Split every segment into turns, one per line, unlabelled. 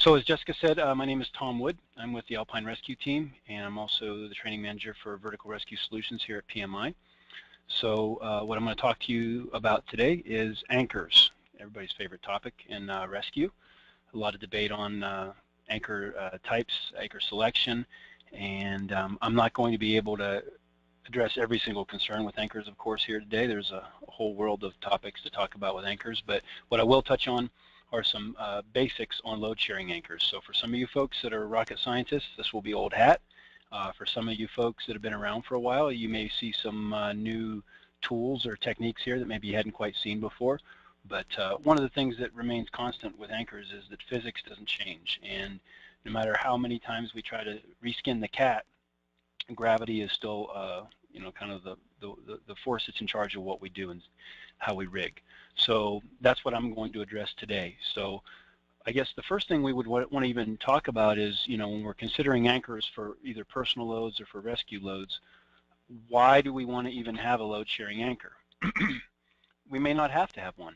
So as Jessica said, my name is Tom Wood. I'm with the Alpine Rescue Team, and I'm also the training manager for Vertical Rescue Solutions here at PMI. So what I'm going to talk to you about today is anchors, everybody's favorite topic in rescue. A lot of debate on anchor types, anchor selection, and I'm not going to be able to address every single concern with anchors, of course, here today. There's a whole world of topics to talk about with anchors, but what I will touch on are some basics on load sharing anchors. So for some of you folks that are rocket scientists, this will be old hat. For some of you folks that have been around for a while, you may see some new tools or techniques here that maybe you hadn't quite seen before. But one of the things that remains constant with anchors is that physics doesn't change. And no matter how many times we try to reskin the cat, gravity is still, you know, kind of the force that's in charge of what we do and how we rig. So that's what I'm going to address today. So I guess the first thing we would want to even talk about is, you know, when we're considering anchors for either personal loads or for rescue loads, why do we want to even have a load sharing anchor? We may not have to have one.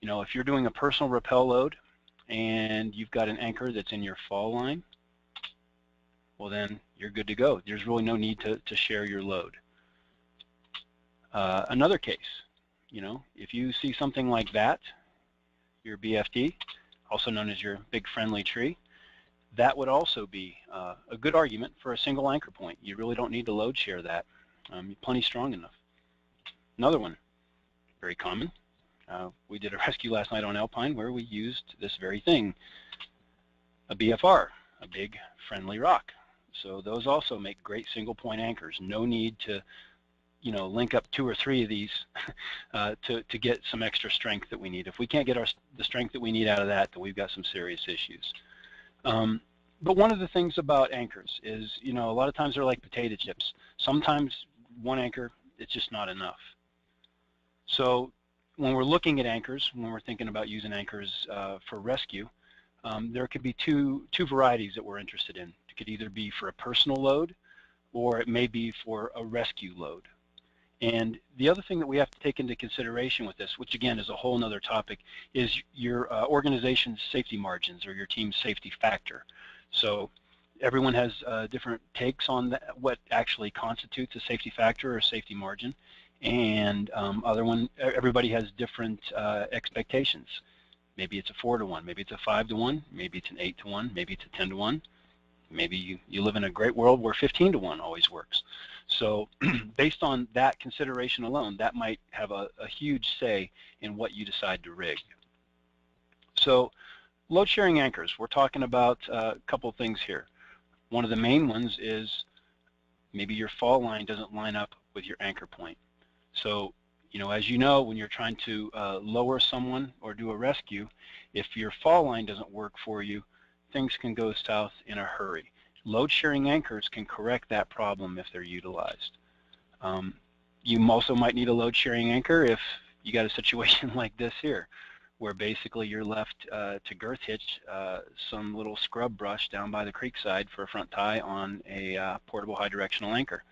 You know, if you're doing a personal rappel load and you've got an anchor that's in your fall line, well then you're good to go. There's really no need to share your load. Another case, you know, if you see something like that, your BFD, also known as your big friendly tree, that would also be a good argument for a single anchor point. You really don't need to load share that. You're plenty strong enough. Another one, very common. We did a rescue last night on Alpine where we used this very thing, a BFR, a big friendly rock. So those also make great single point anchors. No need to, you know, link up 2 or 3 of these to get some extra strength that we need. If we can't get the strength that we need out of that, then we've got some serious issues. But one of the things about anchors is, you know, a lot of times they're like potato chips. Sometimes one anchor, it's just not enough. So when we're looking at anchors, when we're thinking about using anchors for rescue, there could be two varieties that we're interested in. It could either be for a personal load or it may be for a rescue load. And the other thing that we have to take into consideration with this, which again is a whole other topic, is your organization's safety margins or your team's safety factor. So everyone has different takes on that, what actually constitutes a safety factor or safety margin, and everybody has different expectations. Maybe it's a 4-to-1, maybe it's a 5-to-1, maybe it's an 8-to-1, maybe it's a 10-to-1. Maybe you live in a great world where 15-to-1 always works. So based on that consideration alone, that might have a huge say in what you decide to rig. So load sharing anchors, we're talking about a couple of things here. One of the main ones is maybe your fall line doesn't line up with your anchor point. So, you know, as you know, when you're trying to lower someone or do a rescue, if your fall line doesn't work for you, things can go south in a hurry. Load sharing anchors can correct that problem if they're utilized. You also might need a load sharing anchor if you got a situation like this here, where basically you're left to girth hitch some little scrub brush down by the creek side for a front tie on a portable high directional anchor.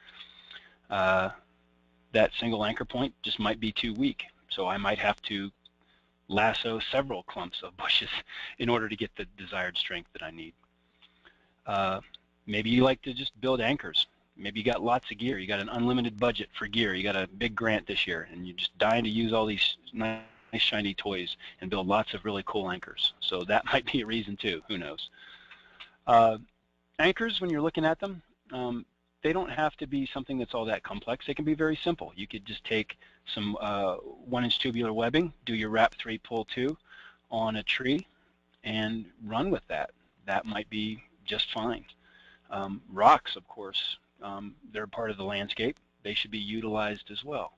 That single anchor point just might be too weak, so I might have to lasso several clumps of bushes in order to get the desired strength that I need. Maybe you like to just build anchors. Maybe you got lots of gear. You got an unlimited budget for gear. You got a big grant this year, and you're just dying to use all these nice shiny toys and build lots of really cool anchors. So that might be a reason too. Who knows? Anchors, when you're looking at them, they don't have to be something that's all that complex. They can be very simple. You could just take some 1-inch tubular webbing, do your wrap 3, pull 2 on a tree, and run with that. That might be just fine. Rocks, of course, they're part of the landscape. They should be utilized as well.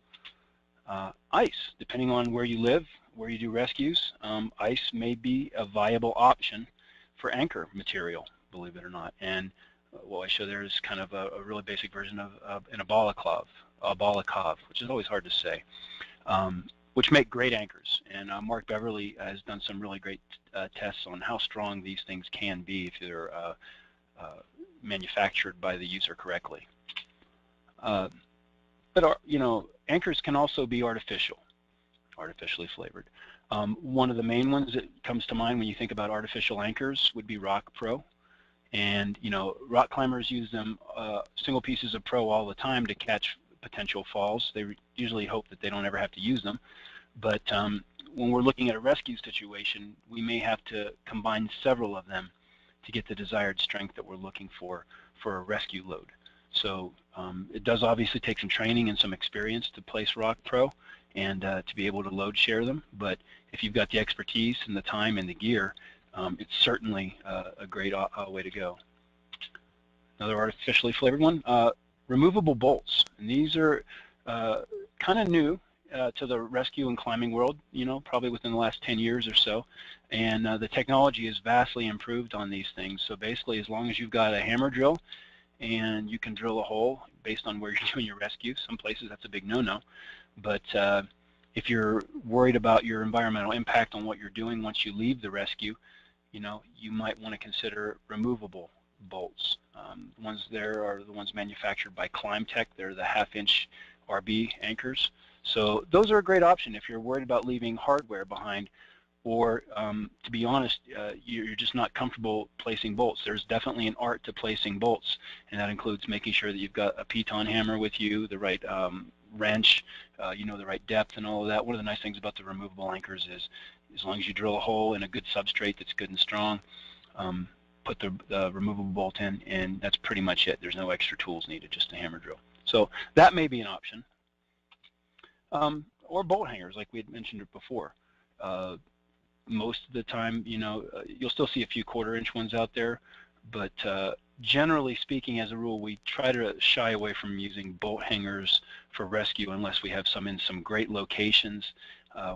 Ice, depending on where you live, where you do rescues, ice may be a viable option for anchor material, believe it or not. And what I show there is kind of a really basic version of an abalakov, which is always hard to say, which make great anchors. And Mark Beverly has done some really great tests on how strong these things can be if they're manufactured by the user correctly. But you know, anchors can also be artificial. artificially flavored. One of the main ones that comes to mind when you think about artificial anchors would be Rock Pro. And rock climbers use them, single pieces of Pro, all the time to catch potential falls. They usually hope that they don't ever have to use them. But when we're looking at a rescue situation, we may have to combine several of them to get the desired strength that we're looking for a rescue load. So it does obviously take some training and some experience to place Rock Pro and to be able to load share them. But if you've got the expertise and the time and the gear, it's certainly a great way to go. Another artificially flavored one, removable bolts. And these are kind of new to the rescue and climbing world, probably within the last 10 years or so. And the technology is vastly improved on these things. So basically, as long as you've got a hammer drill and you can drill a hole based on where you're doing your rescue, some places that's a big no-no. But if you're worried about your environmental impact on what you're doing once you leave the rescue, you might want to consider removable bolts. The ones there are the ones manufactured by ClimbTech. They're the 1/2-inch RB anchors. So those are a great option if you're worried about leaving hardware behind, or to be honest, you're just not comfortable placing bolts. There's definitely an art to placing bolts, and that includes making sure that you've got a piton hammer with you, the right wrench, the right depth and all of that. One of the nice things about the removable anchors is as long as you drill a hole in a good substrate that's good and strong, put the removable bolt in, and that's pretty much it. There's no extra tools needed, just a hammer drill. So that may be an option. Or bolt hangers, like we had mentioned it before. Most of the time, you'll still see a few 1/4-inch ones out there, but generally speaking, as a rule, we try to shy away from using bolt hangers for rescue unless we have some in some great locations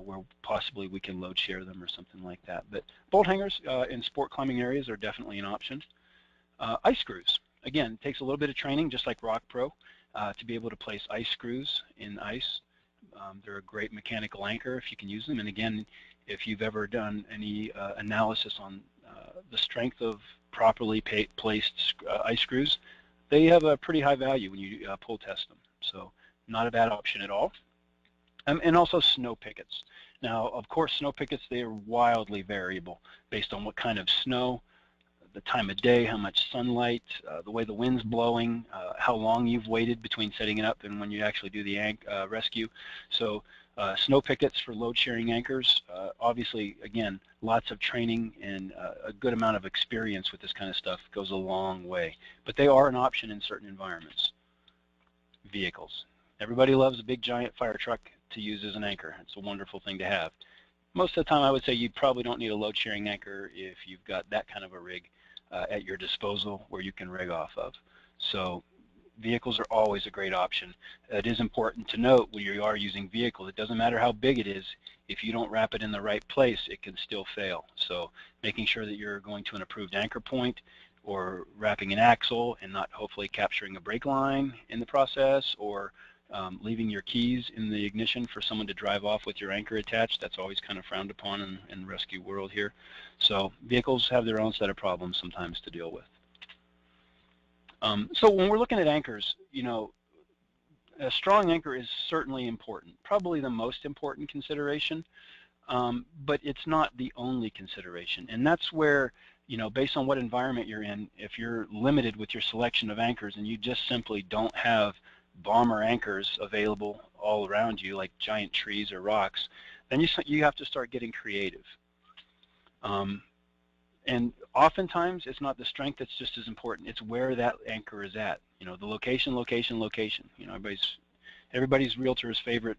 where possibly we can load share them or something like that. But bolt hangers in sport climbing areas are definitely an option. Ice screws, again, it takes a little bit of training, just like Rock Pro, to be able to place ice screws in ice. They're a great mechanical anchor if you can use them. And again, if you've ever done any analysis on the strength of properly placed ice screws, they have a pretty high value when you pull test them. So not a bad option at all. And also snow pickets. Now, of course, snow pickets, they are wildly variable based on what kind of snow, the time of day, how much sunlight, the way the wind's blowing, how long you've waited between setting it up and when you actually do the rescue. So snow pickets for load sharing anchors, obviously, again, lots of training and a good amount of experience with this kind of stuff goes a long way. But they are an option in certain environments. Vehicles. Everybody loves a big giant fire truck to use as an anchor. It's a wonderful thing to have. Most of the time, I would say you probably don't need a load sharing anchor if you've got that kind of a rig at your disposal where you can rig off of. So vehicles are always a great option. It is important to note when you are using vehicles, it doesn't matter how big it is, if you don't wrap it in the right place, it can still fail. So making sure that you're going to an approved anchor point, or wrapping an axle and not hopefully capturing a brake line in the process, or leaving your keys in the ignition for someone to drive off with your anchor attached, that's always kind of frowned upon in the rescue world here. So vehicles have their own set of problems sometimes to deal with. So when we're looking at anchors, a strong anchor is certainly important, probably the most important consideration, but it's not the only consideration. And that's where, based on what environment you're in, if you're limited with your selection of anchors and you just simply don't have bomber anchors available all around you, like giant trees or rocks, then you have to start getting creative. And oftentimes, it's not the strength that's just as important. It's where that anchor is at. The location, location, location. Everybody's realtor's favorite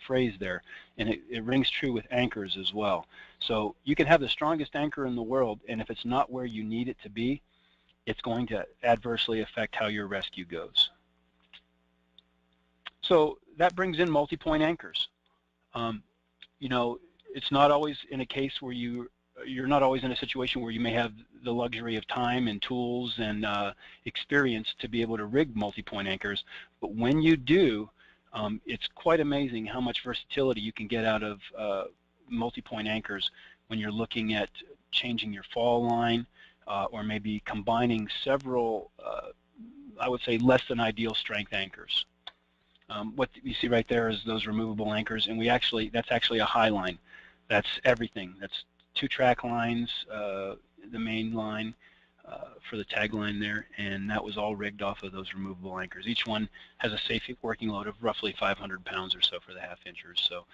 phrase there, and it rings true with anchors as well. So you can have the strongest anchor in the world, and if it's not where you need it to be, it's going to adversely affect how your rescue goes. So that brings in multi-point anchors. It's not always in a case where you're not always in a situation where you may have the luxury of time and tools and experience to be able to rig multi-point anchors, but when you do, it's quite amazing how much versatility you can get out of multi-point anchors when you're looking at changing your fall line or maybe combining several, I would say, less than ideal strength anchors. What you see right there is those removable anchors, and that's actually a high line. That's everything. That's 2 track lines, the main line for the tag line there, and that was all rigged off of those removable anchors. Each one has a safe working load of roughly 500 pounds or so for the half-inchers. So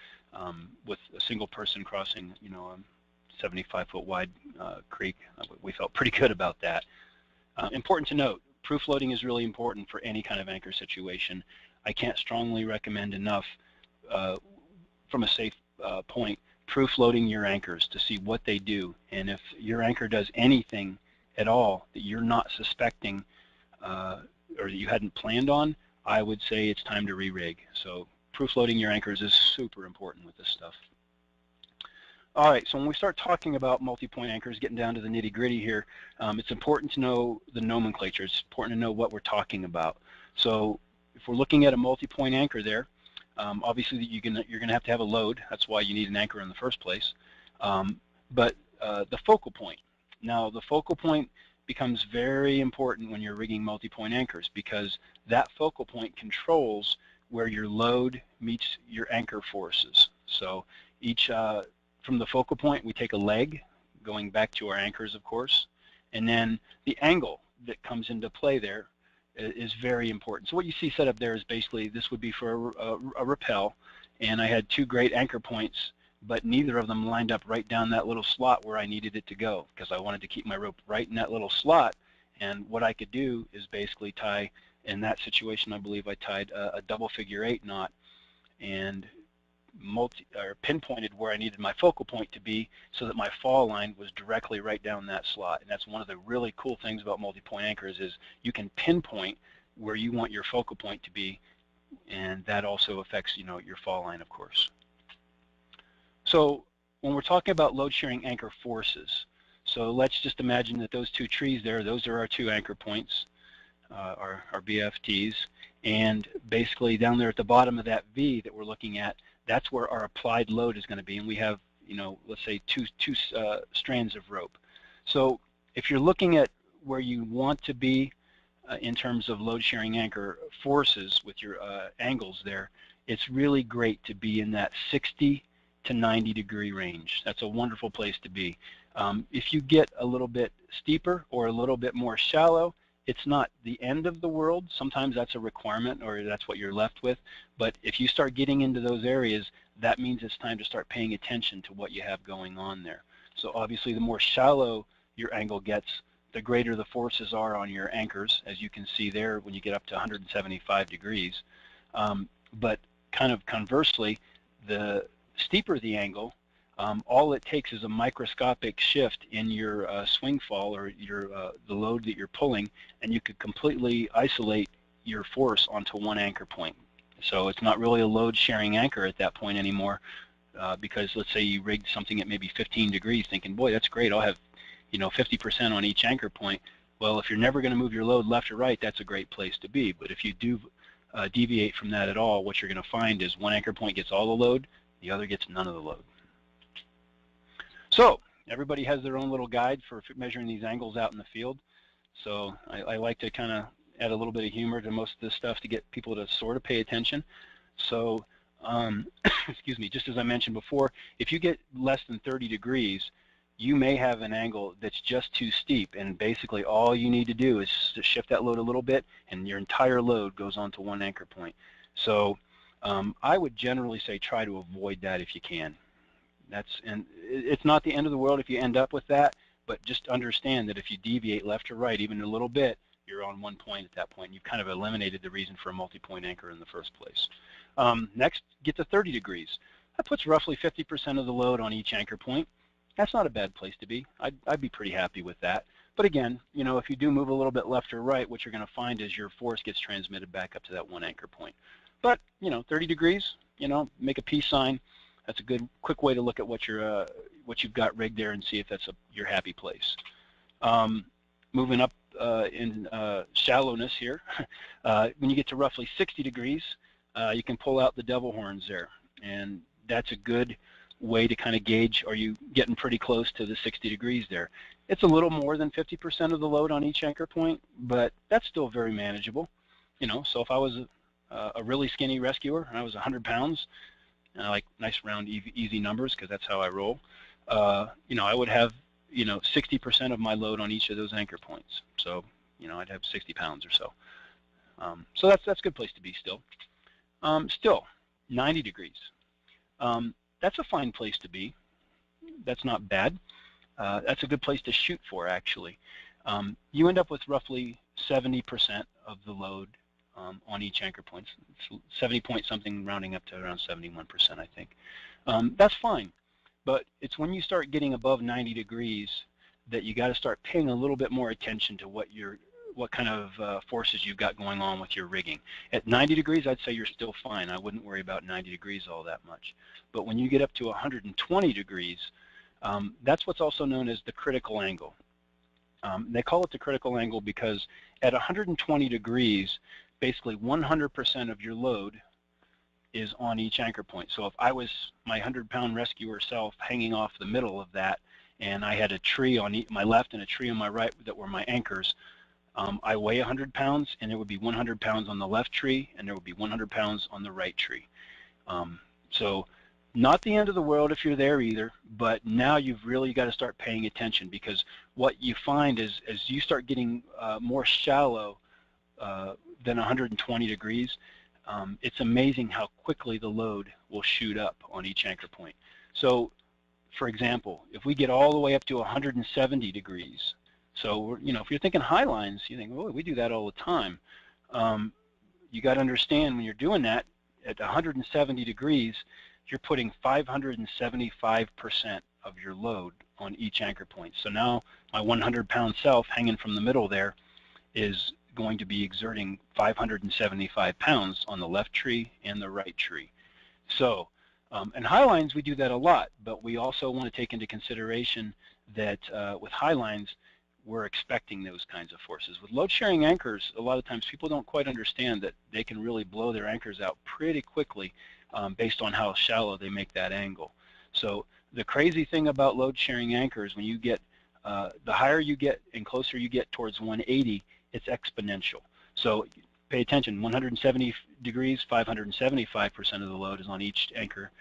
with a single person crossing, a 75-foot wide creek, we felt pretty good about that. Important to note, proof loading is really important for any kind of anchor situation. I can't strongly recommend enough from a safe point, proof loading your anchors to see what they do. And if your anchor does anything at all that you're not suspecting or that you hadn't planned on, I would say it's time to re-rig. So proof loading your anchors is super important with this stuff. All right, so when we start talking about multi-point anchors, getting down to the nitty-gritty here, it's important to know the nomenclature. It's important to know what we're talking about. So if we're looking at a multi-point anchor there, obviously you're going to have a load. That's why you need an anchor in the first place. But the focal point. Now, the focal point becomes very important when you're rigging multi-point anchors, because that focal point controls where your load meets your anchor forces. So each from the focal point, we take a leg, going back to our anchors, of course, and then the angle that comes into play there is very important. So what you see set up there is basically, this would be for a rappel, and I had 2 great anchor points, but neither of them lined up right down that little slot where I needed it to go, because I wanted to keep my rope right in that little slot. And what I could do is basically tie, in that situation, I believe I tied a double figure 8 knot and pinpointed where I needed my focal point to be, so that my fall line was directly right down that slot. And that's one of the really cool things about multi-point anchors, is you can pinpoint where you want your focal point to be, and that also affects your fall line, of course. So when we're talking about load sharing anchor forces, so let's just imagine that those 2 trees there, those are our 2 anchor points, our BFTs, and basically down there at the bottom of that V that we're looking at, that's where our applied load is going to be, and we have, let's say two strands of rope. So if you're looking at where you want to be in terms of load sharing anchor forces with your angles there, it's really great to be in that 60 to 90 degree range. That's a wonderful place to be. If you get a little bit steeper or a little bit more shallow, it's not the end of the world. Sometimes that's a requirement, or that's what you're left with. But if you start getting into those areas, that means it's time to start paying attention to what you have going on there. So obviously the more shallow your angle gets, the greater the forces are on your anchors, as you can see there when you get up to 175 degrees. But kind of conversely, the steeper the angle, all it takes is a microscopic shift in your swing fall, or the load that you're pulling, and you could completely isolate your force onto one anchor point. So it's not really a load sharing anchor at that point anymore, because let's say you rigged something at maybe 15 degrees thinking, boy, that's great, I'll have 50% on each anchor point. Well, if you're never going to move your load left or right, that's a great place to be. But if you do deviate from that at all, what you're going to find is one anchor point gets all the load, the other gets none of the load. So everybody has their own little guide for measuring these angles out in the field. So I like to kind of add a little bit of humor to most of this stuff to get people to sort of pay attention. So excuse me, just as I mentioned before, if you get less than 30 degrees, you may have an angle that's just too steep, and basically all you need to do is to shift that load a little bit, and your entire load goes onto one anchor point. So I would generally say try to avoid that if you can. And it's not the end of the world if you end up with that, but just understand that if you deviate left or right even a little bit, you're on one point at that point. You've kind of eliminated the reason for a multi-point anchor in the first place. Next, get to 30 degrees. That puts roughly 50% of the load on each anchor point. That's not a bad place to be. I'd be pretty happy with that. But again, if you do move a little bit left or right, what you're going to find is your force gets transmitted back up to that one anchor point. But 30 degrees, make a peace sign. That's a good, quick way to look at what you've got rigged there and see if that's your happy place. Moving up in shallowness here, when you get to roughly 60 degrees, you can pull out the devil horns there, and that's a good way to kind of gauge, are you getting pretty close to the 60 degrees there. It's a little more than 50% of the load on each anchor point, but that's still very manageable. So if I was a really skinny rescuer, and I was 100 pounds, and I like nice round easy numbers because that's how I roll, you know, I would have, you know, 60% of my load on each of those anchor points. So, you know, I'd have 60 pounds or so. So that's a good place to be still. Still, 90 degrees. That's a fine place to be. That's not bad. That's a good place to shoot for, actually. You end up with roughly 70% of the load on each anchor point. It's 70 point something, rounding up to around 71%, I think. That's fine, but it's when you start getting above 90 degrees that you got to start paying a little bit more attention to what kind of forces you've got going on with your rigging. At 90 degrees, I'd say you're still fine. I wouldn't worry about 90 degrees all that much. But when you get up to 120 degrees, that's what's also known as the critical angle. They call it the critical angle because at 120 degrees, basically 100% of your load is on each anchor point. So if I was my 100-pound rescuer self hanging off the middle of that, and I had a tree on my left and a tree on my right that were my anchors, I weigh 100 pounds, and there would be 100 pounds on the left tree, and there would be 100 pounds on the right tree. So not the end of the world if you're there either, but now you've really got to start paying attention, because what you find is as you start getting more shallow than 120 degrees, it's amazing how quickly the load will shoot up on each anchor point. So, for example, if we get all the way up to 170 degrees, so you know, if you're thinking high lines, you think, oh, we do that all the time. You got to understand when you're doing that at 170 degrees, you're putting 575% of your load on each anchor point. So now my 100-pound self hanging from the middle there is going to be exerting 575 pounds on the left tree and the right tree. So, in high lines we do that a lot, but we also want to take into consideration that with high lines we're expecting those kinds of forces. With load-sharing anchors, a lot of times people don't quite understand that they can really blow their anchors out pretty quickly based on how shallow they make that angle. So the crazy thing about load-sharing anchors, when you get, the higher you get and closer you get towards 180, it's exponential. So pay attention, 170 degrees, 575% of the load is on each anchor.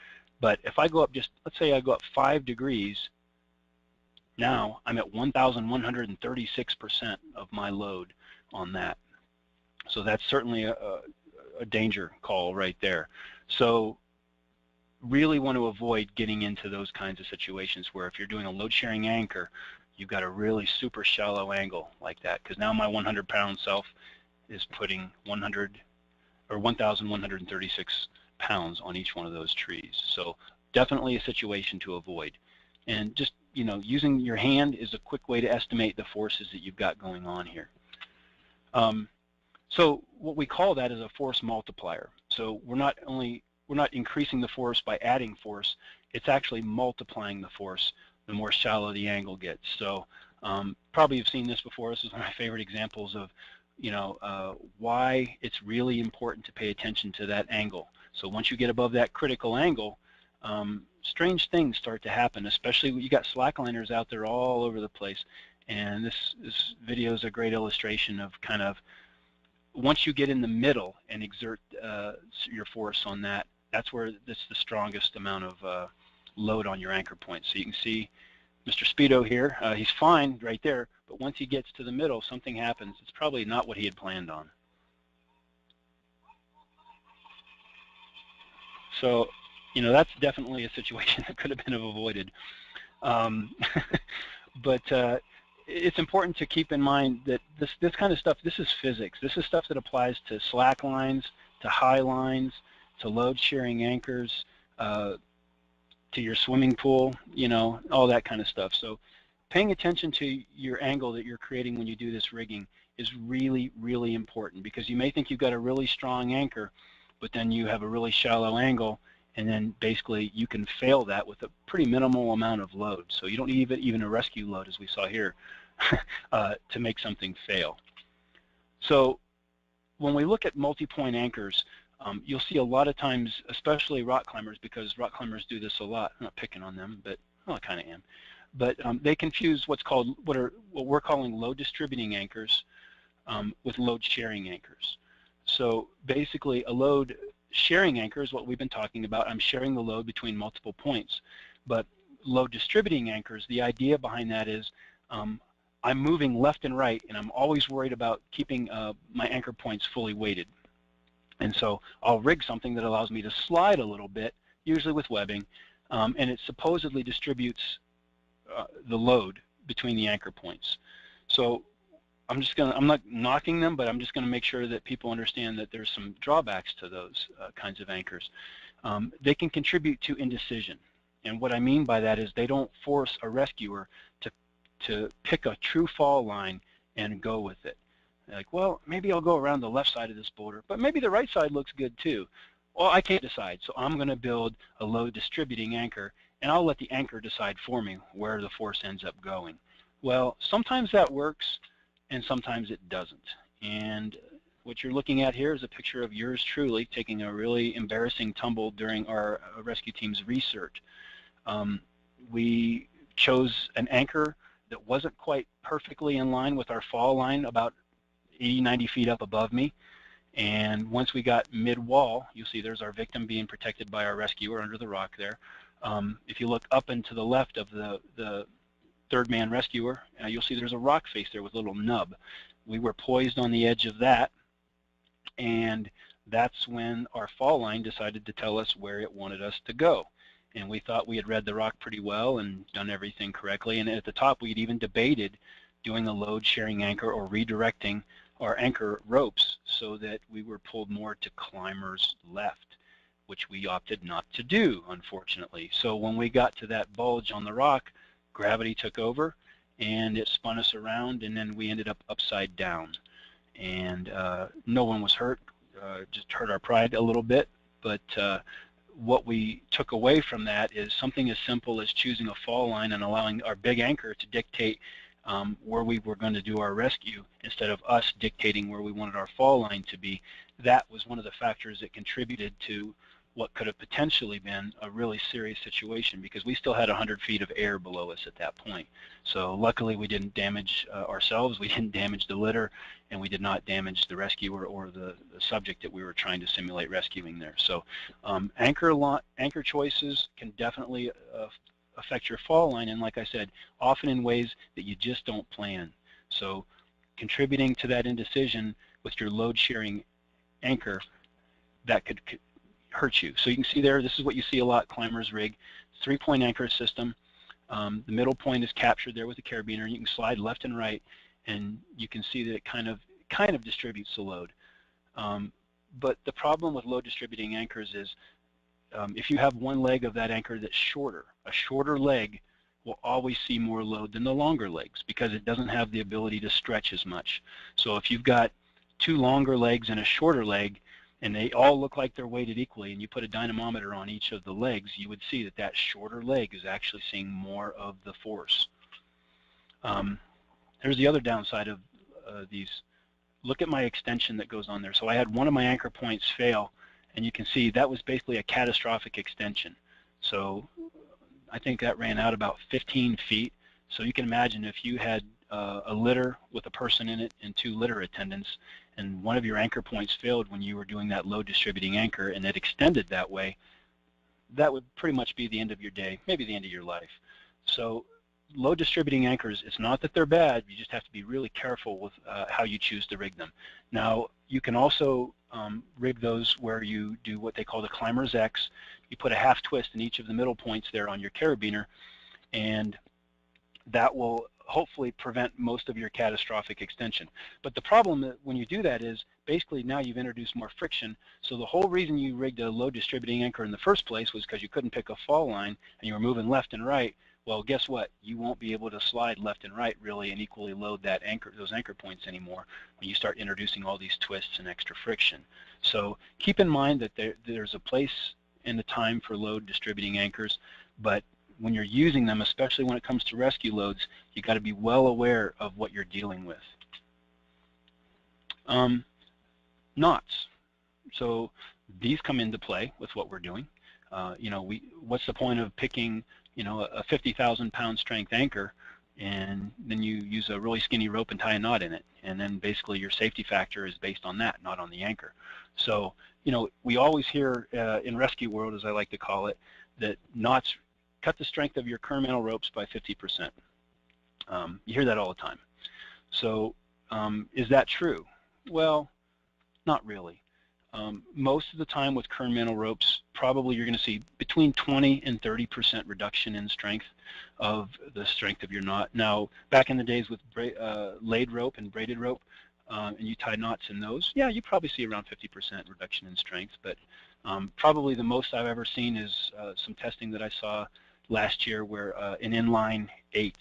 But if I go up just, let's say I go up 5 degrees, now I'm at 1,136% of my load on that. So that's certainly a danger call right there. So really want to avoid getting into those kinds of situations where if you're doing a load-sharing anchor, you've got a really super shallow angle like that, because now my 100-pound self is putting 1,136 pounds on each one of those trees. So definitely a situation to avoid. And just, you know, using your hand is a quick way to estimate the forces that you've got going on here. So what we call that is a force multiplier. So we're not increasing the force by adding force, it's actually multiplying the force the more shallow the angle gets. So probably you've seen this before. This is one of my favorite examples of, you know, why it's really important to pay attention to that angle. So once you get above that critical angle, strange things start to happen, especially when you got slackliners out there all over the place. And this video is a great illustration of kind of once you get in the middle and exert your force on that, that's where it's the strongest amount of load on your anchor point. So you can see Mr. Speedo here, he's fine right there, but once he gets to the middle, something happens. It's probably not what he had planned on. So, you know, that's definitely a situation that could have been avoided. But it's important to keep in mind that this kind of stuff, this is physics. This is stuff that applies to slack lines, to high lines, to load-sharing anchors, to your swimming pool, you know, all that kind of stuff. So paying attention to your angle that you're creating when you do this rigging is really, really important, because you may think you've got a really strong anchor, but then you have a really shallow angle, and then basically you can fail that with a pretty minimal amount of load. So you don't need even a rescue load, as we saw here, to make something fail. So when we look at multi-point anchors, you'll see a lot of times, especially rock climbers, because rock climbers do this a lot. I'm not picking on them, but well, I kind of am. But they confuse what we're calling load distributing anchors with load sharing anchors. So basically a load sharing anchor is what we've been talking about. I'm sharing the load between multiple points. But load distributing anchors, the idea behind that is I'm moving left and right, and I'm always worried about keeping my anchor points fully weighted. And so I'll rig something that allows me to slide a little bit, usually with webbing, and it supposedly distributes the load between the anchor points. So I'm not knocking them, but I'm just going to make sure that people understand that there's some drawbacks to those kinds of anchors. They can contribute to indecision. And what I mean by that is they don't force a rescuer to pick a true fall line and go with it. Like, well, maybe I'll go around the left side of this boulder, but maybe the right side looks good too. Well, I can't decide, so I'm going to build a load distributing anchor, and I'll let the anchor decide for me where the force ends up going. Well, sometimes that works, and sometimes it doesn't. And what you're looking at here is a picture of yours truly taking a really embarrassing tumble during our rescue team's research. We chose an anchor that wasn't quite perfectly in line with our fall line, about 80, 90 feet up above me. And once we got mid-wall, you'll see there's our victim being protected by our rescuer under the rock there. If you look up and to the left of the third man rescuer, you'll see there's a rock face there with a little nub. We were poised on the edge of that, and that's when our fall line decided to tell us where it wanted us to go. And we thought we had read the rock pretty well and done everything correctly. And at the top, we had even debated doing a load sharing anchor or redirecting our anchor ropes so that we were pulled more to climbers left, which we opted not to do, unfortunately. So when we got to that bulge on the rock, gravity took over and it spun us around, and then we ended up upside down. And no one was hurt, just hurt our pride a little bit. But what we took away from that is something as simple as choosing a fall line and allowing our big anchor to dictate where we were going to do our rescue instead of us dictating where we wanted our fall line to be. That was one of the factors that contributed to what could have potentially been a really serious situation, because we still had 100 feet of air below us at that point. So luckily we didn't damage ourselves, we didn't damage the litter, and we did not damage the rescuer or the subject that we were trying to simulate rescuing there. So anchor choices can definitely affect your fall line, and like I said, often in ways that you just don't plan. So contributing to that indecision with your load sharing anchor, that could hurt you. So you can see there, this is what you see a lot, climbers rig, 3-point anchor system. The middle point is captured there with the carabiner. You can slide left and right, and you can see that it kind of distributes the load. But the problem with load distributing anchors is if you have one leg of that anchor that's shorter, a shorter leg will always see more load than the longer legs because it doesn't have the ability to stretch as much. So if you've got 2 longer legs and a shorter leg, and they all look like they're weighted equally, and you put a dynamometer on each of the legs, you would see that that shorter leg is actually seeing more of the force. There's the other downside of these. Look at my extension that goes on there. So I had one of my anchor points fail, and you can see that was basically a catastrophic extension. So I think that ran out about 15 feet. So you can imagine if you had a litter with a person in it and 2 litter attendants, and one of your anchor points failed when you were doing that load distributing anchor and it extended that way, that would pretty much be the end of your day, maybe the end of your life. So load distributing anchors, it's not that they're bad, you just have to be really careful with how you choose to rig them. Now, you can also rig those where you do what they call the climber's X. You put a half twist in each of the middle points there on your carabiner, and that will hopefully prevent most of your catastrophic extension. But the problem when you do that is basically now you've introduced more friction. So the whole reason you rigged a load distributing anchor in the first place was because you couldn't pick a fall line and you were moving left and right. Well, guess what? You won't be able to slide left and right really and equally load that anchor, those anchor points anymore when you start introducing all these twists and extra friction. So keep in mind that there's a place and a time for load distributing anchors, but when you're using them, especially when it comes to rescue loads, you got to be well aware of what you're dealing with. Knots. So these come into play with what we're doing. You know, what's the point of picking, you know, a 50,000 pound strength anchor and then you use a really skinny rope and tie a knot in it, and then basically your safety factor is based on that, not on the anchor. So, you know, we always hear in rescue world, as I like to call it, that knots cut the strength of your current ropes by 50%. You hear that all the time. So is that true? Well, not really. Most of the time with current ropes, probably you're going to see between 20 and 30% reduction in strength of the strength of your knot. Now, back in the days with laid rope and braided rope, and you tie knots in those, yeah, you probably see around 50% reduction in strength. But probably the most I've ever seen is some testing that I saw last year where an inline 8,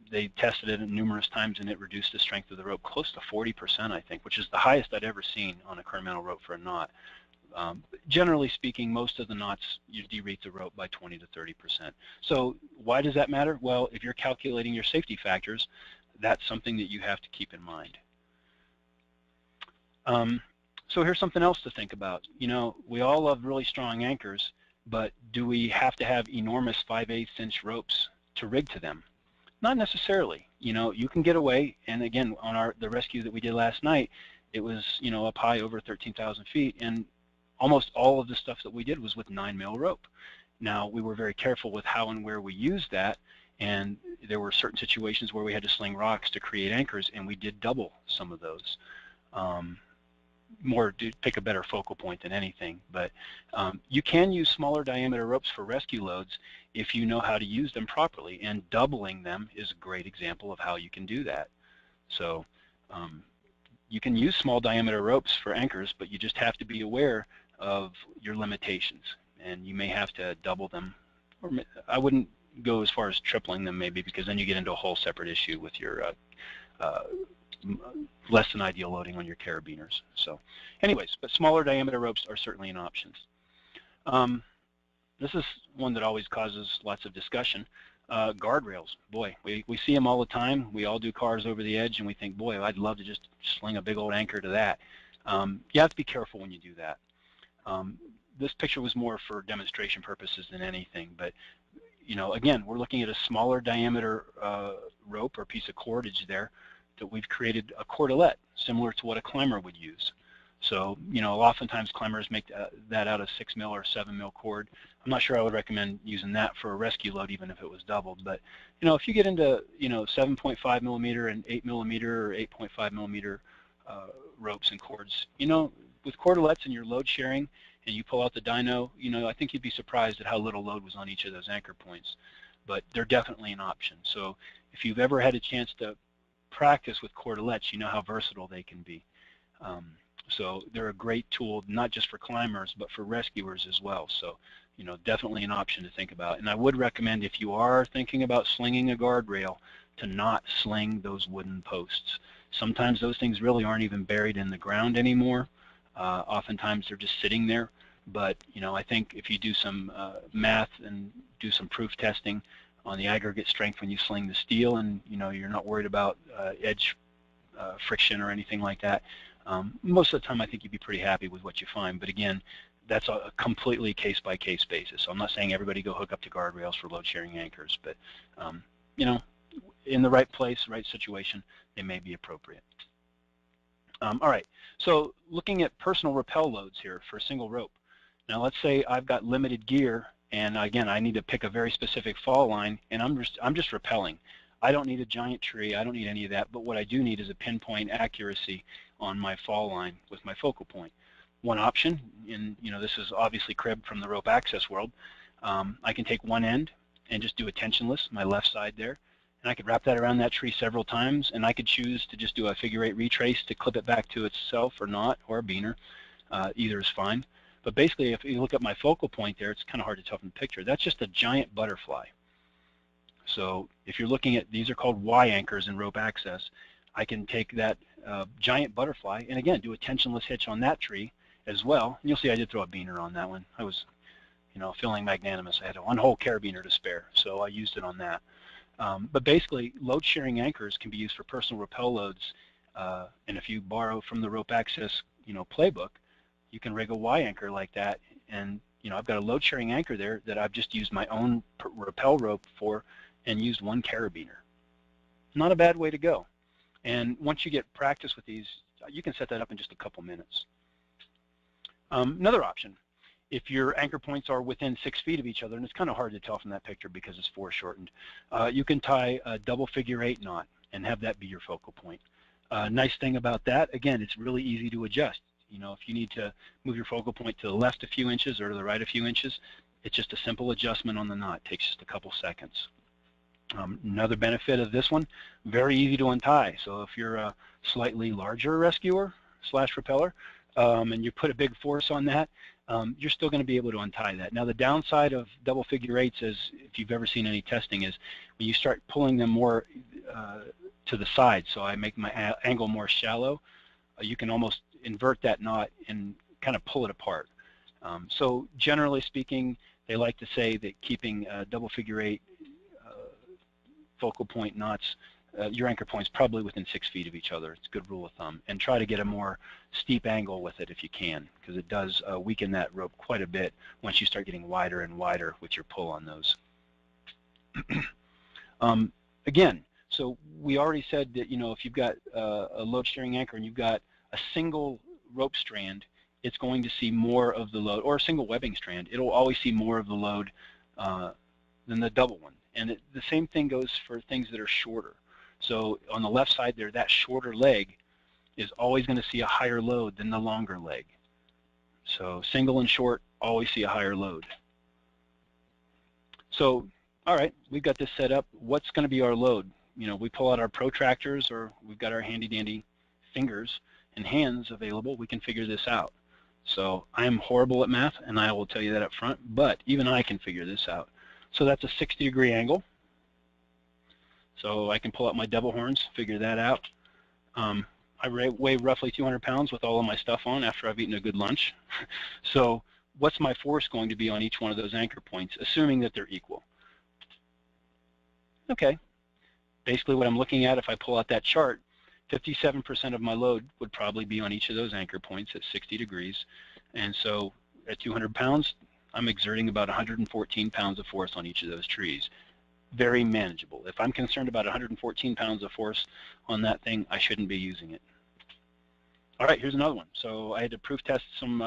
they tested it numerous times and it reduced the strength of the rope close to 40%, I think, which is the highest I'd ever seen on a current rope for a knot. Generally speaking, most of the knots, you derate the rope by 20 to 30%. So why does that matter? Well, if you're calculating your safety factors, that's something that you have to keep in mind. So here's something else to think about. You know, we all love really strong anchors, but do we have to have enormous 5/8" ropes to rig to them? Not necessarily. You know, you can get away, and again, on the rescue that we did last night, it was, you know, up high over 13,000 feet, and almost all of the stuff that we did was with 9mm rope. Now, we were very careful with how and where we used that, and there were certain situations where we had to sling rocks to create anchors, and we did double some of those. More to pick a better focal point than anything, but you can use smaller diameter ropes for rescue loads if you know how to use them properly, and doubling them is a great example of how you can do that. So you can use small diameter ropes for anchors, but you just have to be aware of your limitations, and you may have to double them, or I wouldn't go as far as tripling them maybe, because then you get into a whole separate issue with your less than ideal loading on your carabiners. So anyways, but smaller diameter ropes are certainly an option. This is one that always causes lots of discussion. Guardrails, boy, we see them all the time. We all do cars over the edge, and we think, boy, I'd love to just sling a big old anchor to that. You have to be careful when you do that. This picture was more for demonstration purposes than anything, but you know, again, we're looking at a smaller diameter rope or piece of cordage there that we've created a cordelette similar to what a climber would use. So, you know, oftentimes climbers make that out of 6mm or 7mm cord. I'm not sure I would recommend using that for a rescue load, even if it was doubled. But, you know, if you get into, you know, 7.5mm and 8mm or 8.5mm ropes and cords, you know, with cordelettes and your load sharing, and you pull out the dyno, you know, I think you'd be surprised at how little load was on each of those anchor points. But they're definitely an option. So if you've ever had a chance to practice with cordelettes, you know how versatile they can be. So they're a great tool, not just for climbers, but for rescuers as well. So, you know, definitely an option to think about. And I would recommend, if you are thinking about slinging a guardrail, to not sling those wooden posts. Sometimes those things really aren't even buried in the ground anymore. Oftentimes they're just sitting there. But, you know, I think if you do some math and do some proof testing on the aggregate strength when you sling the steel, and, you know, you're not worried about edge friction or anything like that, most of the time I think you'd be pretty happy with what you find. But again, that's a completely case-by-case basis. So I'm not saying everybody go hook up to guardrails for load-sharing anchors, but you know, in the right place, right situation, they may be appropriate. All right, so looking at personal rappel loads here for a single rope. Now let's say I've got limited gear, and again, I need to pick a very specific fall line, and I'm just rappelling. I don't need a giant tree, I don't need any of that, but what I do need is a pinpoint accuracy on my fall line with my focal point. One option, and you know, this is obviously cribbed from the rope access world, I can take one end and just do a tensionless, my left side there, and I could wrap that around that tree several times, and I could choose to just do a figure-8 retrace to clip it back to itself or not, or a beaner. Either is fine. But basically, if you look at my focal point there, it's kind of hard to tell from the picture. That's just a giant butterfly. So if you're looking at, these are called Y anchors in rope access, I can take that giant butterfly and again do a tensionless hitch on that tree as well. And you'll see I did throw a beaner on that one. I was, you know, feeling magnanimous. I had one whole carabiner to spare, so I used it on that. But basically, load sharing anchors can be used for personal rappel loads, and if you borrow from the rope access, you know, playbook, you can rig a Y anchor like that, and you know, I've got a load sharing anchor there that I've just used my own rappel rope for, and used one carabiner. Not a bad way to go. And once you get practice with these, you can set that up in just a couple minutes. Another option, if your anchor points are within 6 feet of each other, and it's kind of hard to tell from that picture because it's foreshortened, you can tie a double figure-8 knot and have that be your focal point. Nice thing about that, again, it's really easy to adjust. You know, if you need to move your focal point to the left a few inches or to the right a few inches, it's just a simple adjustment on the knot. It takes just a couple seconds. Another benefit of this one, very easy to untie. So if you're a slightly larger rescuer / repeller, and you put a big force on that, you're still going to be able to untie that. Now the downside of double figure-8s is, if you've ever seen any testing, is when you start pulling them more to the side, so I make my angle more shallow, you can almost invert that knot and kind of pull it apart. So generally speaking, they like to say that keeping double figure-8 focal point knots, your anchor point's probably within 6 feet of each other. It's a good rule of thumb. And try to get a more steep angle with it if you can, because it does weaken that rope quite a bit once you start getting wider and wider with your pull on those. Again, so we already said that, you know, if you've got a load sharing anchor and you've got a single rope strand, it's going to see more of the load, or a single webbing strand, it'll always see more of the load than the double one. And the same thing goes for things that are shorter. So on the left side there, that shorter leg is always going to see a higher load than the longer leg. So single and short always see a higher load. So, all right, we've got this set up. What's going to be our load? You know, we pull out our protractors, or we've got our handy-dandy fingers and hands available. We can figure this out. So I am horrible at math, and I will tell you that up front, but even I can figure this out. So that's a 60-degree angle. So I can pull out my devil horns, figure that out. I weigh roughly 200 pounds with all of my stuff on after I've eaten a good lunch. So what's my force going to be on each one of those anchor points, assuming that they're equal? Okay. Basically what I'm looking at, if I pull out that chart, 57% of my load would probably be on each of those anchor points at 60 degrees. And so at 200 pounds, I'm exerting about 114 pounds of force on each of those trees. Very manageable. If I'm concerned about 114 pounds of force on that thing, I shouldn't be using it. All right, here's another one. So I had to proof test some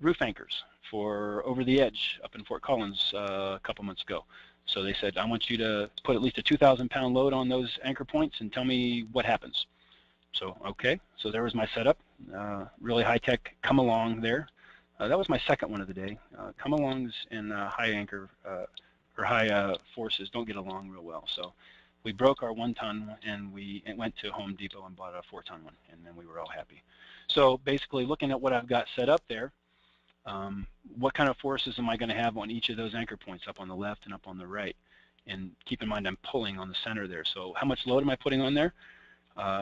roof anchors for Over the Edge up in Fort Collins a couple months ago. So they said, I want you to put at least a 2,000-pound load on those anchor points and tell me what happens. So, okay, so there was my setup. Really high-tech come along there. That was my second one of the day. Come alongs and high anchor or high forces don't get along real well. So we broke our 1-ton and we went to Home Depot and bought a 4-ton one, and then we were all happy. So basically looking at what I've got set up there, what kind of forces am I going to have on each of those anchor points up on the left and up on the right? And keep in mind I'm pulling on the center there. So how much load am I putting on there?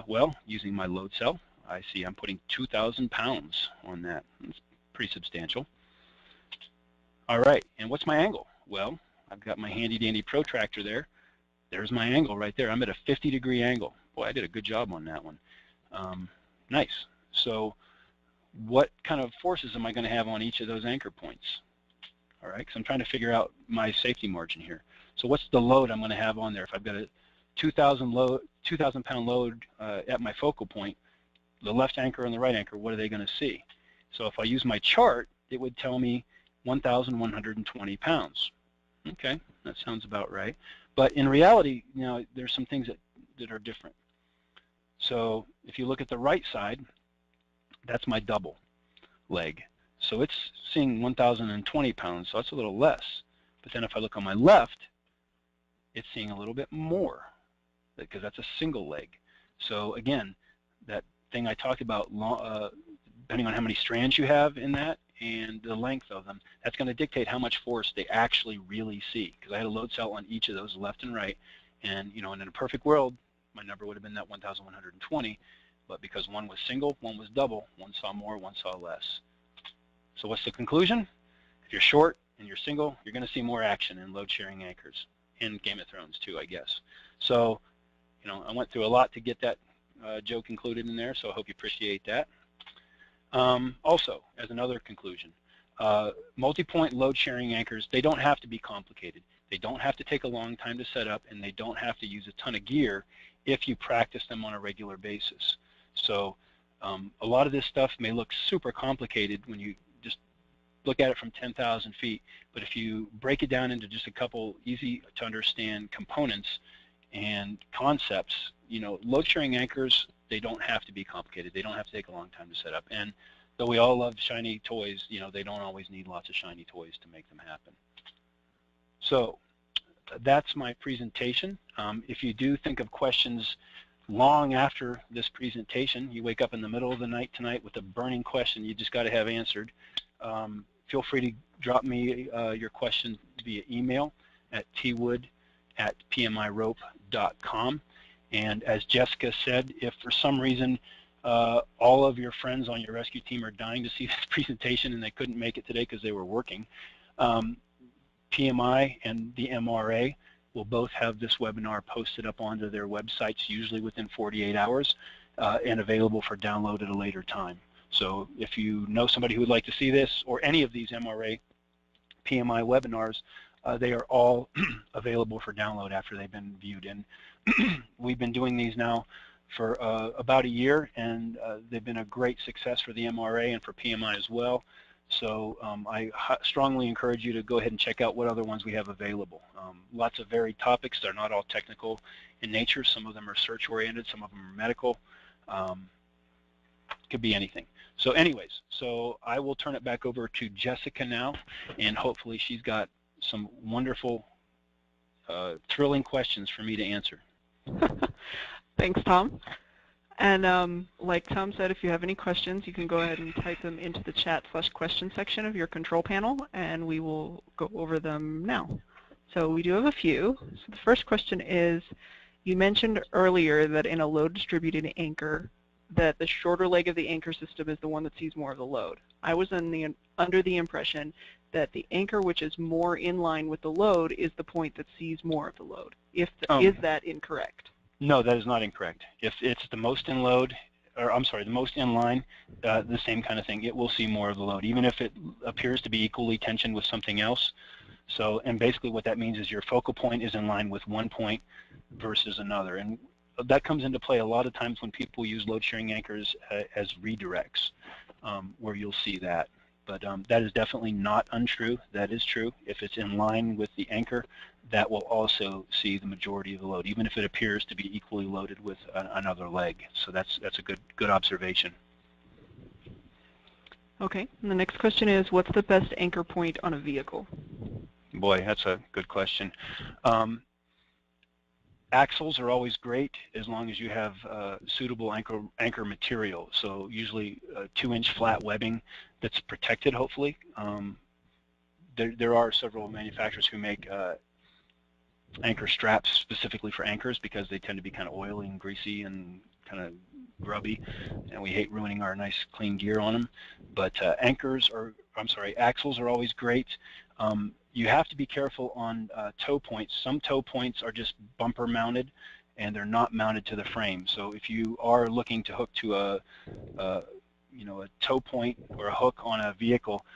Well, using my load cell, I see I'm putting 2,000 pounds on that. It's pretty substantial. All right, and what's my angle? Well, I've got my handy-dandy protractor there. There's my angle right there. I'm at a 50-degree angle. Boy, I did a good job on that one. Nice. So what kind of forces am I going to have on each of those anchor points? All right, because I'm trying to figure out my safety margin here. So what's the load I'm going to have on there? If I've got a 2,000-pound load at my focal point, the left anchor and the right anchor, what are they going to see? So if I use my chart, it would tell me 1,120 pounds. Okay, that sounds about right. But in reality, you know, there's some things that are different. So if you look at the right side, that's my double leg. So it's seeing 1,020 pounds, so that's a little less. But then if I look on my left, it's seeing a little bit more, because that's a single leg. So again, that thing I talked about, depending on how many strands you have in that and the length of them, that's going to dictate how much force they actually really see. Because I had a load cell on each of those, left and right, and you know, in a perfect world, my number would have been that 1,120. But because one was single, one was double, one saw more, one saw less. So what's the conclusion? If you're short and you're single, you're going to see more action in load-sharing anchors, in Game of Thrones too, I guess. So, you know, I went through a lot to get that joke included in there, so I hope you appreciate that. Also, as another conclusion, multi-point load sharing anchors, they don't have to be complicated. They don't have to take a long time to set up, and they don't have to use a ton of gear if you practice them on a regular basis. So a lot of this stuff may look super complicated when you just look at it from 10,000 feet, but if you break it down into just a couple easy to understand components and concepts, you know, load sharing anchors, they don't have to be complicated. They don't have to take a long time to set up. And though we all love shiny toys, you know, they don't always need lots of shiny toys to make them happen. So that's my presentation. If you do think of questions long after this presentation, you wake up in the middle of the night tonight with a burning question you just got to have answered, feel free to drop me your question via email at twood@pmirope.com. And as Jessica said, if for some reason all of your friends on your rescue team are dying to see this presentation and they couldn't make it today because they were working, PMI and the MRA will both have this webinar posted up onto their websites, usually within 48 hours, and available for download at a later time. So if you know somebody who would like to see this or any of these MRA PMI webinars, they are all available for download after they've been viewed. And we've been doing these now for about a year, and they've been a great success for the MRA and for PMI as well. So I strongly encourage you to go ahead and check out what other ones we have available. Lots of varied topics. They're not all technical in nature. Some of them are search-oriented. Some of them are medical. Could be anything. So anyways, so I will turn it back over to Jessica now, and hopefully she's got some wonderful, thrilling questions for me to answer.
Thanks, Tom. And like Tom said, if you have any questions, you can go ahead and type them into the chat/question section of your control panel, and we will go over them now. So we do have a few. So the first question is, you mentioned earlier that in a load distributed anchor, that the shorter leg of the anchor system is the one that sees more of the load. I was under the impression that the anchor which is more in line with the load is the point that sees more of the load. Is that incorrect?
No, that is not incorrect. If it's the most in load, or I'm sorry, the most in line, the same kind of thing, it will see more of the load, even if it appears to be equally tensioned with something else. So, and basically what that means is your focal point is in line with one point versus another. And that comes into play a lot of times when people use load sharing anchors as redirects, where you'll see that. But that is definitely not untrue. That is true. If it's in line with the anchor, that will also see the majority of the load, even if it appears to be equally loaded with another leg. So that's a good observation.
Okay. And the next question is, what's the best anchor point on a vehicle?
Boy, that's a good question. Axles are always great as long as you have suitable anchor material. So usually 2-inch flat webbing that's protected, hopefully. There are several manufacturers who make anchor straps specifically for anchors because they tend to be kind of oily and greasy and kind of grubby, and we hate ruining our nice clean gear on them. But axles are always great. You have to be careful on toe points. Some toe points are just bumper mounted and they're not mounted to the frame. So if you are looking to hook to a toe point or a hook on a vehicle,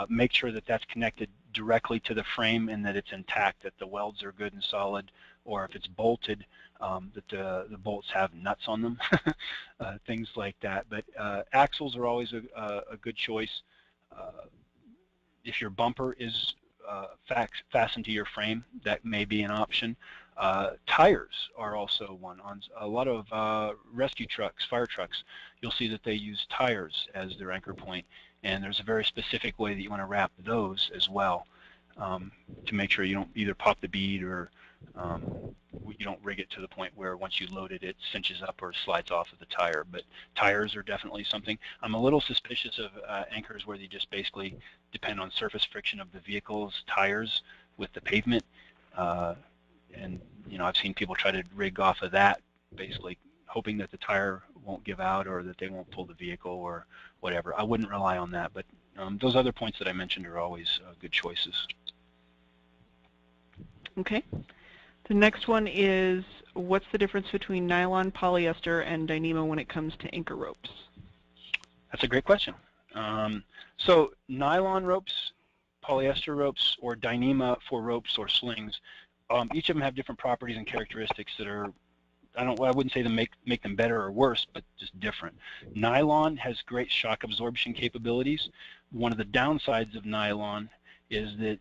make sure that that's connected directly to the frame and that it's intact, that the welds are good and solid, or if it's bolted, that the bolts have nuts on them, things like that. But axles are always a good choice. If your bumper is fastened to your frame, that may be an option. Tires are also one. On a lot of rescue trucks, fire trucks, you'll see that they use tires as their anchor point, and there's a very specific way that you want to wrap those as well, to make sure you don't either pop the bead or you don't rig it to the point where once you load it, it cinches up or slides off of the tire. But tires are definitely something. I'm a little suspicious of anchors where they just basically depend on surface friction of the vehicle's tires with the pavement. And I've seen people try to rig off of that, basically hoping that the tire won't give out or that they won't pull the vehicle or whatever. I wouldn't rely on that, but those other points that I mentioned are always good choices.
Okay. The next one is, what's the difference between nylon, polyester, and Dyneema when it comes to anchor ropes?
That's a great question. So nylon ropes, polyester ropes, or Dyneema for ropes or slings, each of them have different properties and characteristics that are, I wouldn't say to make them better or worse, but just different. Nylon has great shock absorption capabilities. One of the downsides of nylon is that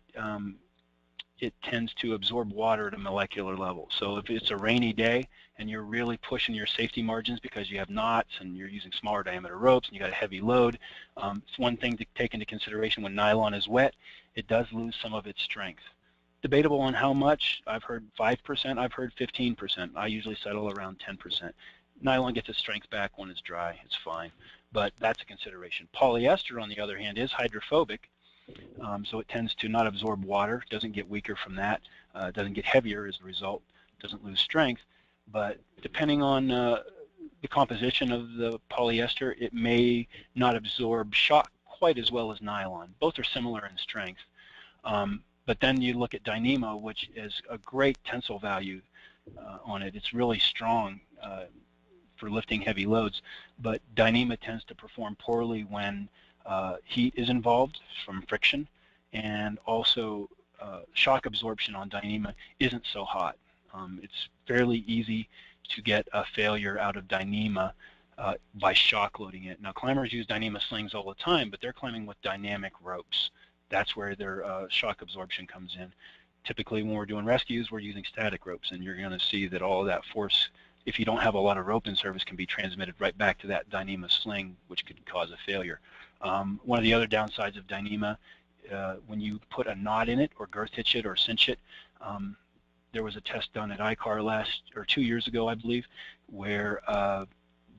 it tends to absorb water at a molecular level. So if it's a rainy day and you're really pushing your safety margins because you have knots and you're using smaller diameter ropes and you got a heavy load, it's one thing to take into consideration when nylon is wet. It does lose some of its strength. Debatable on how much. I've heard 5%, I've heard 15%. I usually settle around 10%. Nylon gets its strength back when it's dry. It's fine, but that's a consideration. Polyester, on the other hand, is hydrophobic. So it tends to not absorb water, doesn't get weaker from that, doesn't get heavier as a result, doesn't lose strength, but depending on the composition of the polyester, it may not absorb shock quite as well as nylon. Both are similar in strength. But then you look at Dyneema, which is a great tensile value on it. It's really strong for lifting heavy loads, but Dyneema tends to perform poorly when heat is involved from friction, and also shock absorption on Dyneema isn't so hot. It's fairly easy to get a failure out of Dyneema by shock loading it. Now climbers use Dyneema slings all the time, but they're climbing with dynamic ropes. That's where their shock absorption comes in. Typically when we're doing rescues, we're using static ropes, and you're going to see that all of that force, if you don't have a lot of rope in service, can be transmitted right back to that Dyneema sling, which could cause a failure. One of the other downsides of Dyneema, when you put a knot in it or girth hitch it or cinch it, there was a test done at ICAR 2 years ago, I believe, where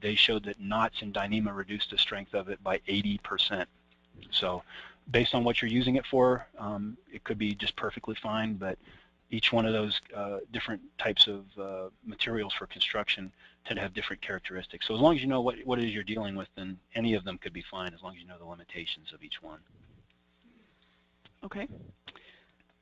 they showed that knots in Dyneema reduced the strength of it by 80%. So based on what you're using it for, it could be just perfectly fine, but each one of those different types of materials for construction tend to have different characteristics. So as long as you know what it is you're dealing with, then any of them could be fine as long as you know the limitations of each one.
Okay.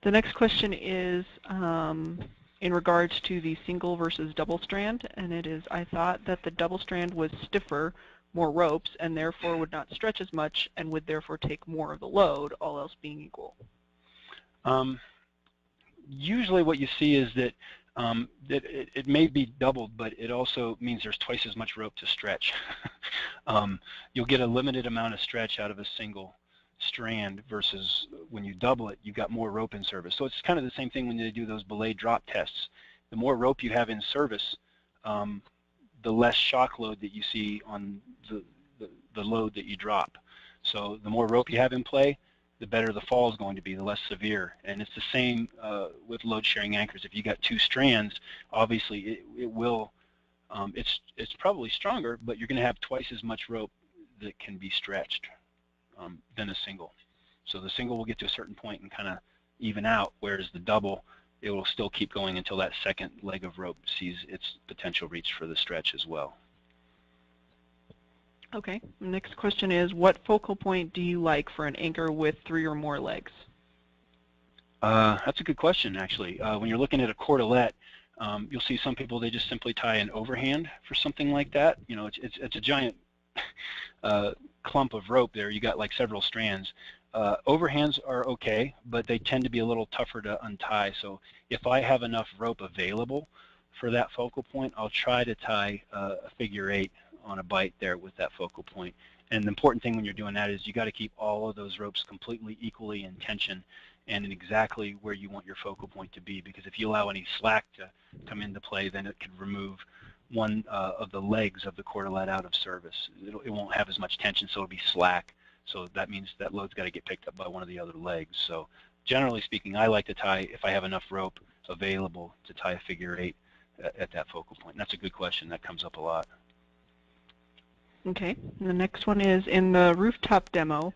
The next question is in regards to the single versus double strand, and it is, I thought that the double strand was stiffer, more ropes, and therefore would not stretch as much and would therefore take more of the load, all else being equal.
Usually what you see is that it may be doubled, but it also means there's twice as much rope to stretch. You'll get a limited amount of stretch out of a single strand versus when you double it, you've got more rope in service. So it's kind of the same thing when they do those belay drop tests. The more rope you have in service, the less shock load that you see on the load that you drop. So the more rope you have in play, the better the fall is going to be, the less severe. And it's the same with load-sharing anchors. If you got two strands, obviously it will, it's probably stronger, but you're going to have twice as much rope that can be stretched than a single. So the single will get to a certain point and kind of even out, whereas the double, it will still keep going until that second leg of rope sees its potential reach for the stretch as well.
Okay, the next question is, what focal point do you like for an anchor with 3 or more legs?
That's a good question, actually. When you're looking at a cordelette, you'll see some people, they just simply tie an overhand for something like that. You know, it's a giant clump of rope there. You got like several strands. Overhands are okay, but they tend to be a little tougher to untie. So if I have enough rope available for that focal point, I'll try to tie a figure 8 on a bite there with that focal point. And the important thing when you're doing that is you got to keep all of those ropes completely equally in tension and in exactly where you want your focal point to be, because if you allow any slack to come into play, then it could remove one of the legs of the cordelette out of service. It won't have as much tension, so it'll be slack. So that means that load's got to get picked up by one of the other legs. So generally speaking, I like to tie, if I have enough rope available, to tie a figure 8 at that focal point. And that's a good question. That comes up a lot.
Okay, and the next one is, in the rooftop demo,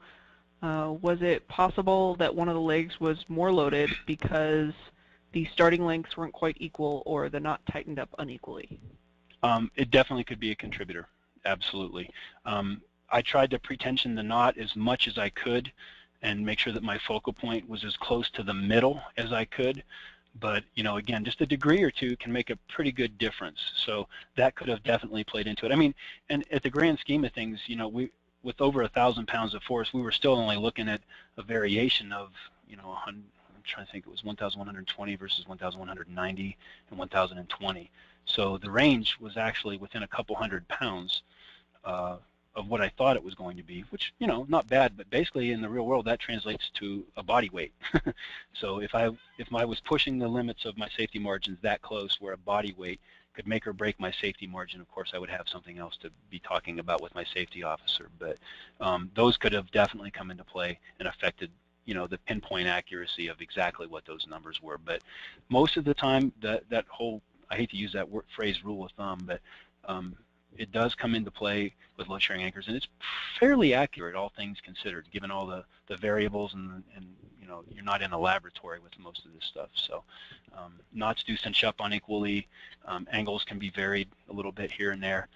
was it possible that one of the legs was more loaded because the starting lengths weren't quite equal or the knot tightened up unequally?
It definitely could be a contributor, absolutely. I tried to pre-tension the knot as much as I could and make sure that my focal point was as close to the middle as I could. But, you know, again, just a degree or two can make a pretty good difference. So that could have definitely played into it. I mean, and at the grand scheme of things, you know, with over 1,000 pounds of force, we were still only looking at a variation of, I'm trying to think, it was 1,120 versus 1,190 and 1,020. So the range was actually within a couple hundred pounds of what I thought it was going to be, which, not bad, but basically in the real world that translates to a body weight. So if I was pushing the limits of my safety margins that close where a body weight could make or break my safety margin, of course I would have something else to be talking about with my safety officer. But those could have definitely come into play and affected the pinpoint accuracy of exactly what those numbers were. But most of the time, that whole, I hate to use that phrase rule of thumb, but it does come into play with load sharing anchors, and it's fairly accurate, all things considered, given all the variables, and you're not in a laboratory with most of this stuff. So knots do cinch up unequally, angles can be varied a little bit here and there,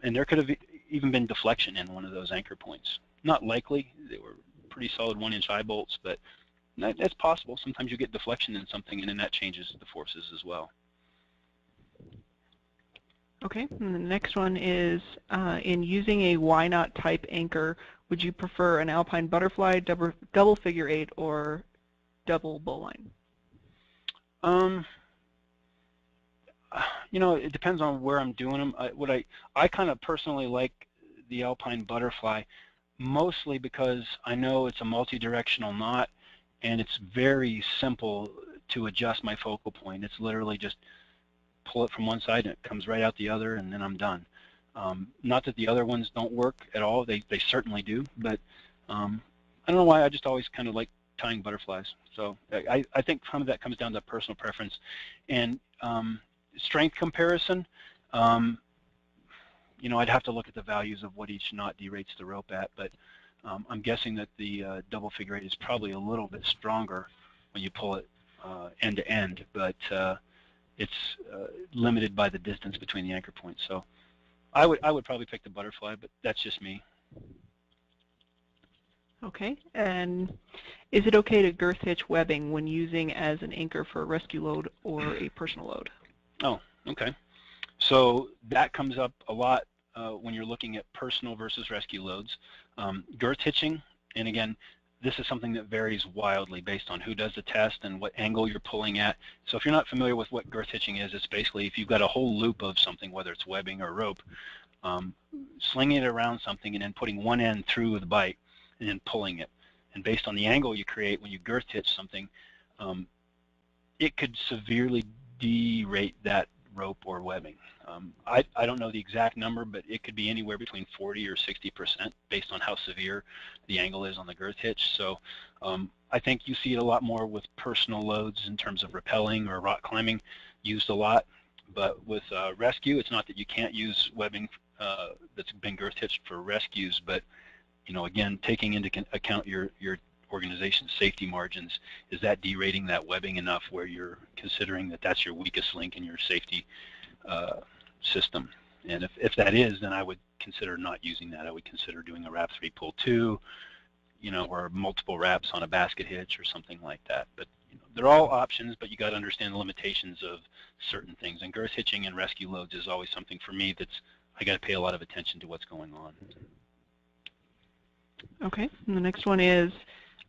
and there could have even been deflection in one of those anchor points. Not likely, they were pretty solid 1-inch eye bolts, but that's possible. Sometimes you get deflection in something, and then that changes the forces as well.
Okay, and the next one is, in using a why not type anchor, would you prefer an Alpine butterfly, double figure 8, or double bowline?
It depends on where I'm doing them. I kind of personally like the Alpine butterfly, mostly because I know it's a multi-directional knot, and it's very simple to adjust my focal point. It's literally just pull it from one side and it comes right out the other, and then I'm done. Not that the other ones don't work at all, they certainly do, but I don't know why, I just always kind of like tying butterflies. So I think some of that comes down to personal preference. And strength comparison, I'd have to look at the values of what each knot derates the rope at, but I'm guessing that the double figure 8 is probably a little bit stronger when you pull it end to end, but it's limited by the distance between the anchor points. So I would probably pick the butterfly, but that's just me.
Okay, and is it okay to girth hitch webbing when using as an anchor for a rescue load or a personal load?
Oh, okay. So that comes up a lot when you're looking at personal versus rescue loads. Girth hitching, and again, this is something that varies wildly based on who does the test and what angle you're pulling at. So if you're not familiar with what girth hitching is, it's basically if you've got a whole loop of something, whether it's webbing or rope, slinging it around something and then putting one end through the bite and then pulling it. And based on the angle you create when you girth hitch something, it could severely derate that rope or webbing. I don't know the exact number, but it could be anywhere between 40 or 60% based on how severe the angle is on the girth hitch. So I think you see it a lot more with personal loads in terms of rappelling or rock climbing, used a lot. But with rescue, it's not that you can't use webbing that's been girth hitched for rescues, but again, taking into account your organization's safety margins, is that derating that webbing enough where you're considering that that's your weakest link in your safety system? And if that is, then I would consider not using that. I would consider doing a wrap 3 pull 2, or multiple wraps on a basket hitch or something like that. But they're all options, but you got to understand the limitations of certain things. And girth hitching and rescue loads is always something for me that's, I got to pay a lot of attention to what's going on.
Okay, and the next one is,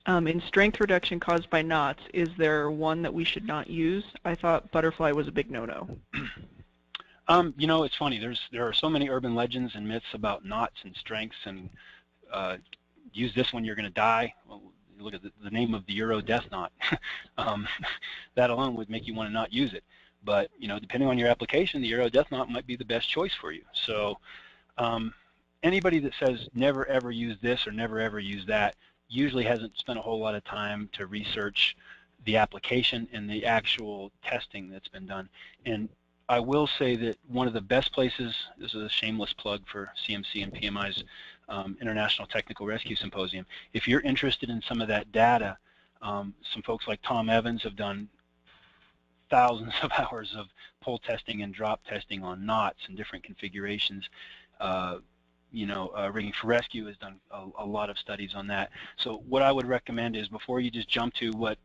in strength reduction caused by knots, is there one that we should not use? I thought butterfly was a big no-no.
It's funny. There are so many urban legends and myths about knots and strengths, and use this one, you're going to die. Well, you look at the name of the Euro death knot. That alone would make you want to not use it. But depending on your application, the Euro death knot might be the best choice for you. So anybody that says never ever use this or never ever use that usually hasn't spent a whole lot of time to research the application and the actual testing that's been done. And I will say that one of the best places, this is a shameless plug for CMC and PMI's International Technical Rescue Symposium, if you're interested in some of that data, some folks like Tom Evans have done thousands of hours of pull testing and drop testing on knots and different configurations. Rigging for Rescue has done a lot of studies on that. So what I would recommend is, before you just jump to what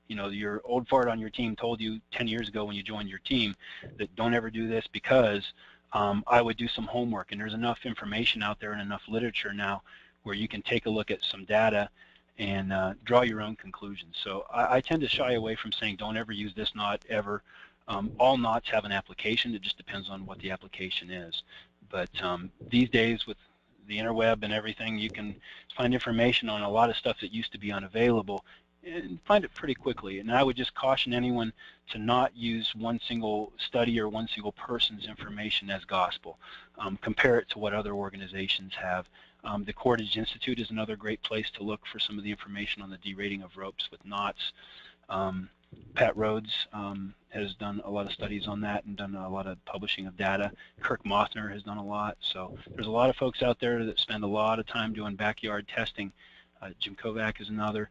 your old fart on your team told you 10 years ago when you joined your team, that don't ever do this because I would do some homework, and there's enough information out there and enough literature now where you can take a look at some data and draw your own conclusions. So I tend to shy away from saying don't ever use this knot ever. All knots have an application. It just depends on what the application is. But these days with the interweb and everything, you can find information on a lot of stuff that used to be unavailable and find it pretty quickly. And I would just caution anyone to not use one single study or one single person's information as gospel. Compare it to what other organizations have. The Cordage Institute is another great place to look for some of the information on the derating of ropes with knots. Pat Rhodes has done a lot of studies on that and done a lot of publishing of data. Kirk Mothner has done a lot. So there's a lot of folks out there that spend a lot of time doing backyard testing. Jim Kovac is another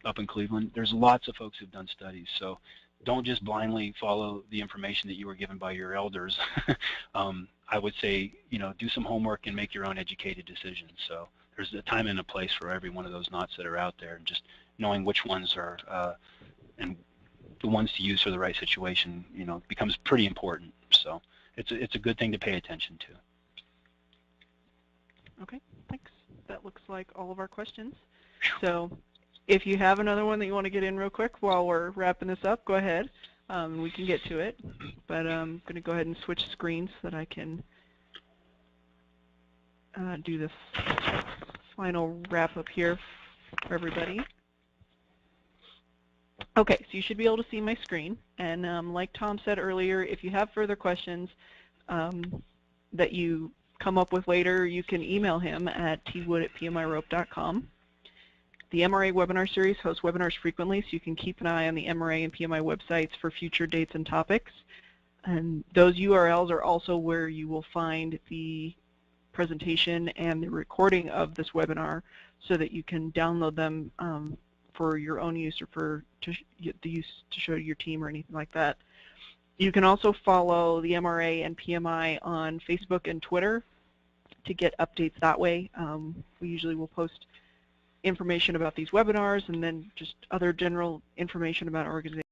up in Cleveland. There's lots of folks who've done studies. So don't just blindly follow the information that you were given by your elders. I would say, do some homework and make your own educated decisions. So there's a time and a place for every one of those knots that are out there, and just knowing which ones are and the ones to use for the right situation, becomes pretty important. So it's a good thing to pay attention to.
Okay, thanks. That looks like all of our questions. So if you have another one that you want to get in real quick while we're wrapping this up, go ahead. We can get to it. But I'm going to go ahead and switch screens so that I can do this final wrap up here for everybody. Okay, so you should be able to see my screen. And like Tom said earlier, if you have further questions that you come up with later, you can email him at twood@pmirope.com. The MRA webinar series hosts webinars frequently, so you can keep an eye on the MRA and PMI websites for future dates and topics. And those URLs are also where you will find the presentation and the recording of this webinar so that you can download them for your own use or to show your team or anything like that. You can also follow the MRA and PMI on Facebook and Twitter to get updates that way. We usually will post information about these webinars and then just other general information about our organization.